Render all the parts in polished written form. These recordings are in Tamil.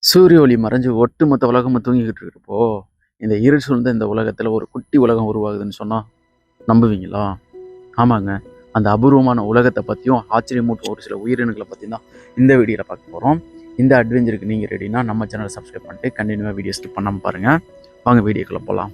சூரிய ஒளி மறைஞ்சு ஒட்டுமொத்த உலகமும் தூங்கிக்கிட்டு இருக்கிறப்போ, இந்த இருள் சூழ்ந்த இந்த உலகத்துல ஒரு குட்டி உலகம் உருவாகுதுன்னு சொன்னா நம்புவீங்களா? ஆமாங்க. அந்த அபூர்வமான உலகத்த பத்தியும், ஆச்சரியமூட்டும் ஒரு சில உயிரினங்கள பத்தியும் தான் இந்த வீடியோல பார்க்க போறோம். இந்த அட்வென்ச்சருக்கு நீங்க ரெடின்னா நம்ம சேனல சப்ஸ்கிரைப் பண்ணிட்டு கன்டினியூவா வீடியோ ஸ்கிப் பண்ணாம பாருங்க. வாங்க வீடியோக்குள்ள போலாம்.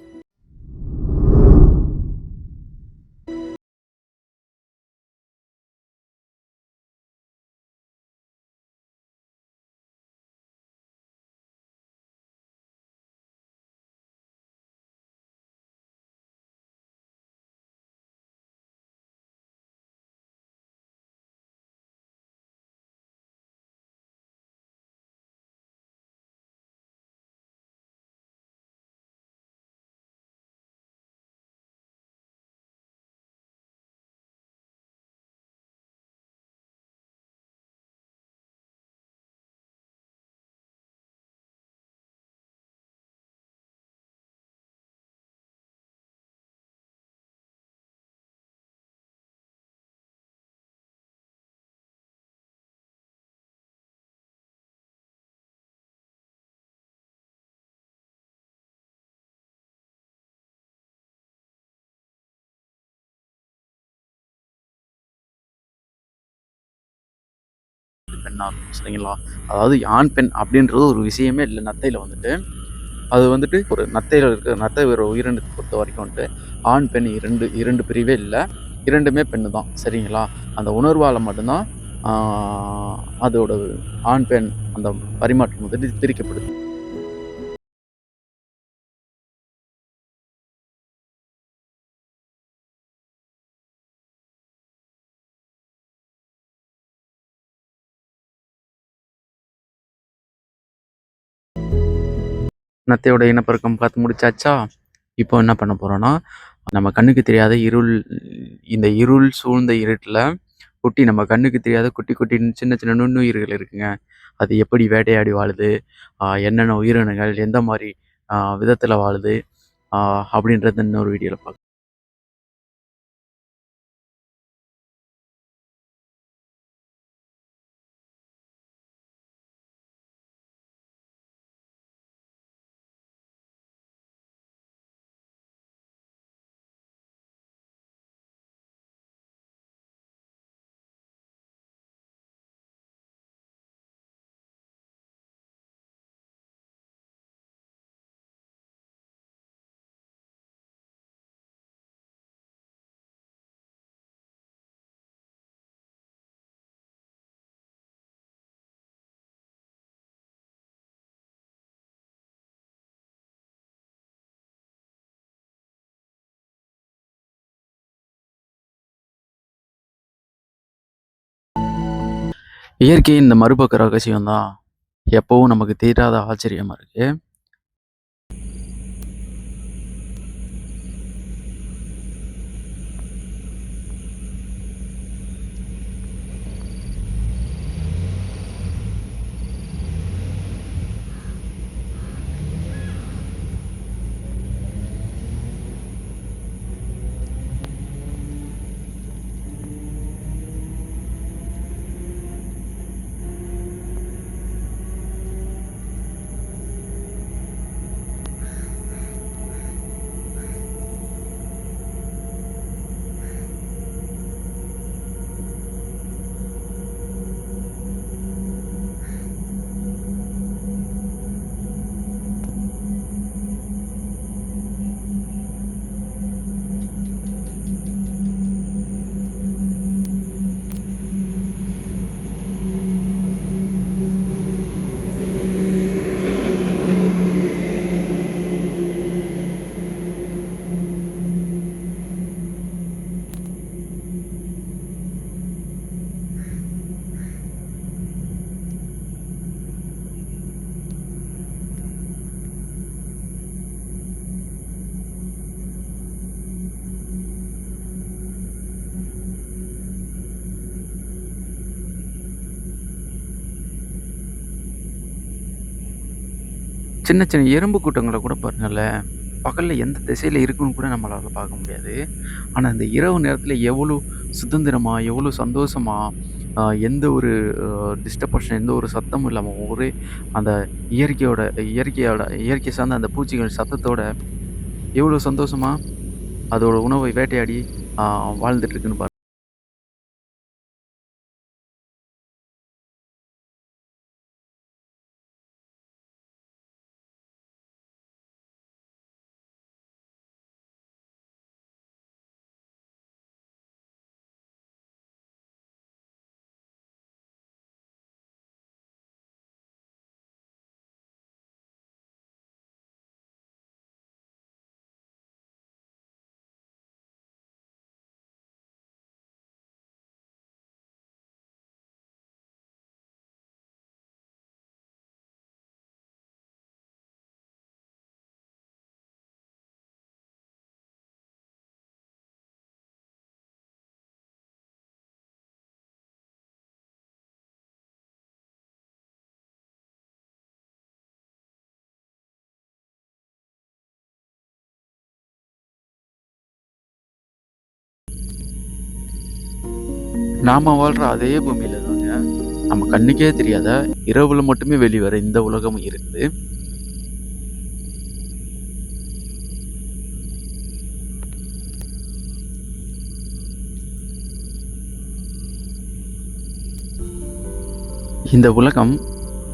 பெண்ணா இருக்கும் சரிங்களா? அதாவது ஆண், பெண் அப்படின்றது ஒரு விஷயமே இல்ல நத்தையில வந்துட்டு. அது வந்துட்டு ஒரு நத்தையில இருக்க நத்தை ஒரு உயிரினத்த பொறுத்தவரைக்கும் வந்துட்டு, ஆண், பெண் 2 பிரிவே இல்ல. 2மே பெண்ணு தான். சரிங்களா? அந்த உணர்வால மட்டும் தான் ஆ அதோட ஆண், பெண் அந்த பரிமாற்றம் வந்துட்டு பிரிக்கப்படுது. நத்தையோட இனப்பெருக்கம் பார்த்து முடிச்சாச்சா? இப்போ என்ன பண்ண போறோம்னா, நம்ம கண்ணுக்கு தெரியாத இந்த இருள் சூழ்ந்த இருட்டுல நம்ம கண்ணுக்கு தெரியாத குட்டி குட்டி சின்ன சின்ன நுண்ணுயிர்கள் இருக்குங்க. அது எப்படி வேட்டையாடி வாழுது? என்னென்ன உயிரினங்கள் எந்த மாரி விதத்துல வாழுது? ஆ அப்படின்றத இன்னொரு வீடியோல பார்க்கலாம். இயற்கையின் இந்த மறுபக்க ரகசியம் தான் எப்பவும் நமக்கு தீராத ஆச்சரியமா இருக்கு. சின்ன சின்ன எறும்பு கூட்டங்கள கூட பாருங்களேன், பகல்ல எந்த திசையில இருக்குன்னு கூட நம்மளால பார்க்க முடியாது. ஆனா, இந்த இரவு நேரத்தில எவ்வளோ சுதந்திரமா, எவ்வளோ சந்தோஷமா, எந்த ஒரு டிஸ்டர்பன்ஷன், எந்த ஒரு சத்தமும் இல்லாம ஒரே அந்த இயற்கை சார்ந்த அந்த பூச்சிகள் சத்தத்தோட எவ்வளோ சந்தோஷமா அதோட உணவை வேட்டையாடி வாழ்ந்துட்டு இருக்குன்னு பாருங்க. நாம வாழ்ற அதே பூமியில தாங்க நம்ம கண்ணுக்கே தெரியாத இரவுல மட்டுமே வெளிவர இந்த உலகமும் இருக்குது. இந்த உலகம்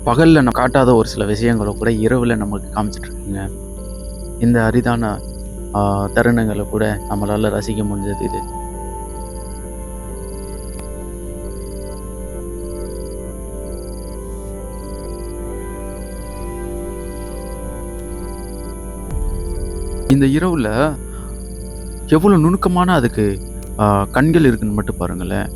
பகல்ல நம்ம காட்டாத ஒரு சில விஷயங்களை கூட இரவுல நமக்கு காமிச்சிட்டு இருக்குங்க. இந்த அரிதான தருணங்களை கூட நம்மளால ரசிக்க முடிஞ்சது இது. இந்த இரவுல எவ்வளவு நுணுக்கமான அதுக்கு கண்கள் இருக்குன்னு மட்டும் பாருங்களேன்.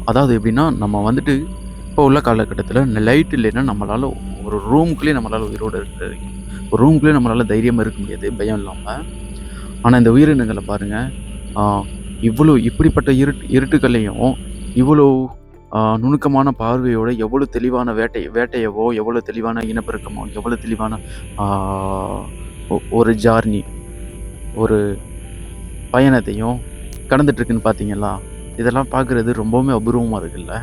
அதாவது எப்படின்னா, நம்ம வந்துட்டு இப்போ உள்ள காலகட்டத்தில லைட் இல்லைன்னா நம்மளால ஒரு ரூமுக்குள்ளேயே நம்மளால உயிரோட ஒரு ரூமுக்குள்ளேயே நம்மளால தைரியமா இருக்க முடியாது, பயம் இல்லாம. ஆனா இந்த உயிரினங்கள பாருங்க, ஆ இவ்வளோ இப்படிப்பட்ட இருட்டுக்கள்ளையும் இவ்வளோ நுணுக்கமான பார்வையோட எவ்வளோ தெளிவான வேட்டையவோ, எவ்வளோ தெளிவான இனப்பெருக்கமோ, எவ்வளோ தெளிவான ஆ ஒரு ஜார்னி, ஒரு பயணத்தையும் கடந்துட்டு இருக்குன்னு பார்த்தீங்களா? இதெல்லாம் பார்க்குறது ரொம்பவுமே அபூர்வமா இருக்குல்ல.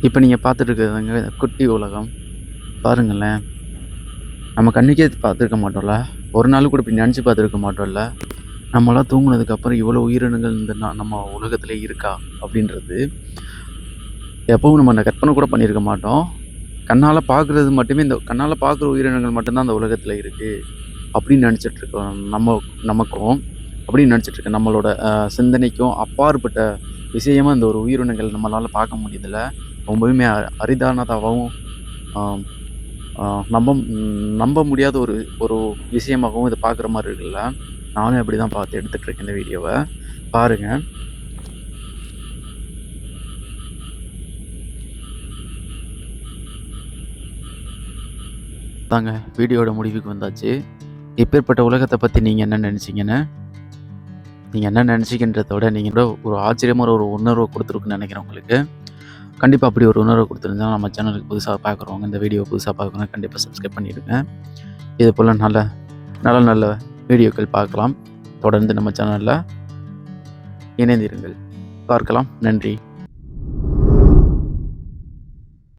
இப்ப நீங்க பார்த்துட்டு இருக்கிறதுங்க குட்டி உலகம். பாருங்களேன். நம்ம கண்ணுக்கே பார்த்துருக்க மாட்டோம்ல. ஒரு நாள் கூட இப்படி நினச்சு பார்த்துருக்க மாட்டோம்ல. நம்மலாம் தூங்குனதுக்கப்புறம் இவ்வளோ உயிரினங்கள் இந்த நம்ம உலகத்திலே இருக்கா? அப்படின்றது எப்பவும் நம்ம கற்பனை கூட பண்ணியிருக்க மாட்டோம். கண்ணால பார்க்குறது மட்டுமே கண்ணால பார்க்குற உயிரினங்கள் மட்டும் தான் அந்த உலகத்தில இருக்கு. அப்படின்னு நினச்சிட்டு இருக்கோம் நமக்கும் அப்படின்னு நினச்சிட்டு இருக்கேன். நம்மளோட சிந்தனைக்கும் அப்பாற்பட்ட விஷயமா இந்த ஒரு உயிரினங்கள் நம்மளால பார்க்க முடியுதுல்ல. ரொம்பவுமே அரிதானதாகவும் ஆம், நம்ப நம்ப முடியாத ஒரு ஒரு விஷயமாகவும் இதை பார்க்குற மாதிரி இருக்குல்ல. நானும் அப்படி தான் பார்த்து எடுத்துட்டு இருக்கேன் இந்த வீடியோவை. பாருங்க. தாங்க வீடியோட முடிவுக்கு வந்தாச்சு. இப்பேற்பட்ட உலகத்தை பற்றி நீங்கள் என்ன நினச்சிங்கன்னு நீங்கள் என்ன நினச்சிக்கின்றத விட நீங்கள் கூட ஒரு ஆச்சரியமான ஒரு உணர்வை கொடுத்துருக்குன்னு நினைக்கிறேன் உங்களுக்கு. கண்டிப்பாக அப்படி ஒரு உணர்வை கொடுத்துருந்தா நம்ம சேனலுக்கு புதுசாக பார்க்குறவங்க இந்த வீடியோ புதுசாக பார்க்குறவங்க கண்டிப்பாக சப்ஸ்கிரைப் பண்ணிடுங்க. இது போல் நல்ல நல்ல நல்ல வீடியோக்கள் பார்க்கலாம். தொடர்ந்து நம்ம சேனலில் இணைந்திருங்கள். பார்க்கலாம். நன்றி.